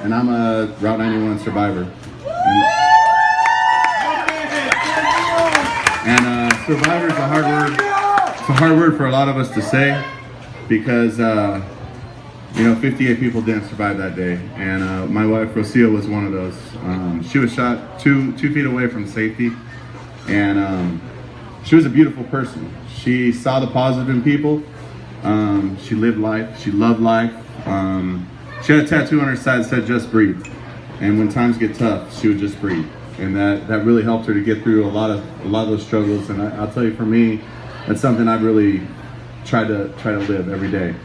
and I'm a Route 91 survivor. And survivor is a hard word. It's a hard word for a lot of us to say because, 58 people didn't survive that day. And my wife, Rocio, was one of those. She was shot two feet away from safety. And she was a beautiful person. She saw the positive in people. She lived life. She loved life. She had a tattoo on her side that said, "Just breathe." And when times get tough, she would just breathe. And that really helped her to get through a lot of those struggles. And I'll tell you, for me, that's something I've really tried to live every day.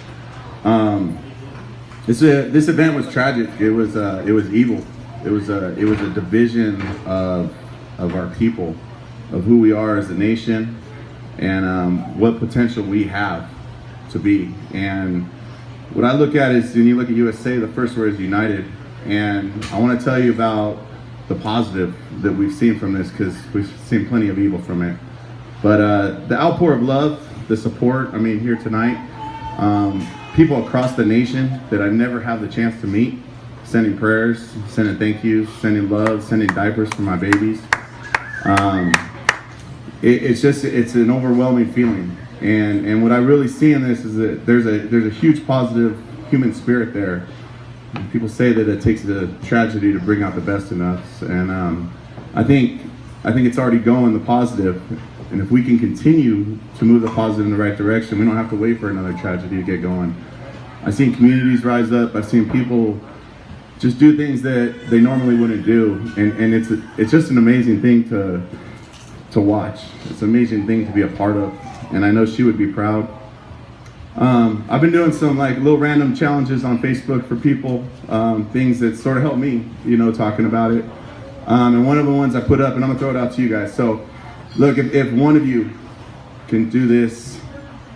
This event was tragic. It was evil. It was a division of our people, of who we are as a nation, and what potential we have to be. And what I look at is, when you look at USA, the first word is united. And I want to tell you about the positive that we've seen from this, because we've seen plenty of evil from it. But the outpour of love, the support, here tonight, people across the nation that I never have the chance to meet, sending prayers, sending thank yous, sending love, sending diapers for my babies. It's an overwhelming feeling. And what I really see in this is that there's a huge positive human spirit there. And people say that it takes a tragedy to bring out the best in us, and I think it's already going the positive. And if we can continue to move the positive in the right direction, we don't have to wait for another tragedy to get going. I've seen communities rise up. I've seen people just do things that they normally wouldn't do, and it's just an amazing thing to watch. It's an amazing thing to be a part of, and I know she would be proud. I've been doing some little random challenges on Facebook for people, things that sort of help me, talking about it. And one of the ones I put up, and I'm gonna throw it out to you guys. So, look, if one of you can do this,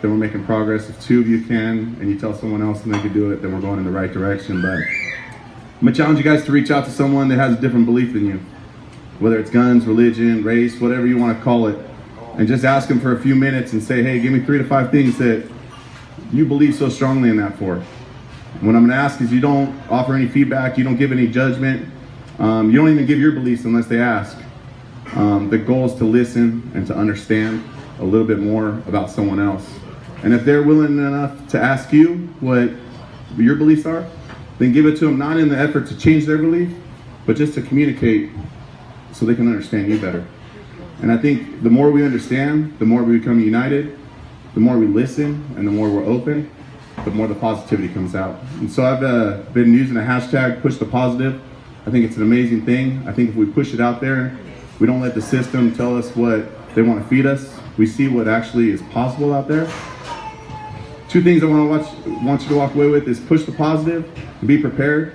then we're making progress. If two of you can, and you tell someone else and they can do it, then we're going in the right direction. But I'm gonna challenge you guys to reach out to someone that has a different belief than you, whether it's guns, religion, race, whatever you want to call it, and just ask them for a few minutes and say, hey, give me 3 to 5 things that you believe so strongly in that for. What I'm gonna ask is you don't offer any feedback, you don't give any judgment, you don't even give your beliefs unless they ask. The goal is to listen and to understand a little bit more about someone else. And if they're willing enough to ask you what your beliefs are, then give it to them, not in the effort to change their belief, but just to communicate so they can understand you better. And I think the more we understand, the more we become united, the more we listen, and the more we're open, the more the positivity comes out. And so I've been using the hashtag PushThePositive. I think it's an amazing thing. I think if we push it out there, we don't let the system tell us what they want to feed us. We see what actually is possible out there. 2 things I want you to walk away with is push the positive, be prepared,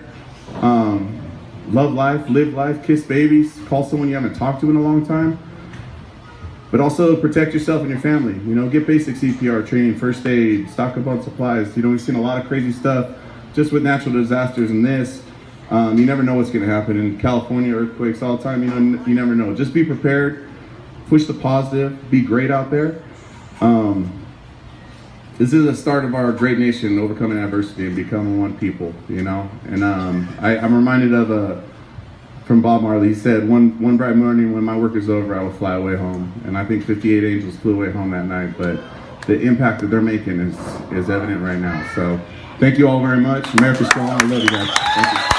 love life, live life, kiss babies, call someone you haven't talked to in a long time. But also protect yourself and your family. Get basic CPR training, first aid, stock up on supplies. We've seen a lot of crazy stuff just with natural disasters and this. You never know what's gonna happen. In California, earthquakes all the time, you never know. Just be prepared, push the positive, be great out there. This is the start of our great nation overcoming adversity and becoming one people, And I'm reminded of from Bob Marley. He said, one bright morning when my work is over, I will fly away home. And I think 58 angels flew away home that night, but the impact that they're making is evident right now. So thank you all very much. America's strong. I love you guys. Thank you.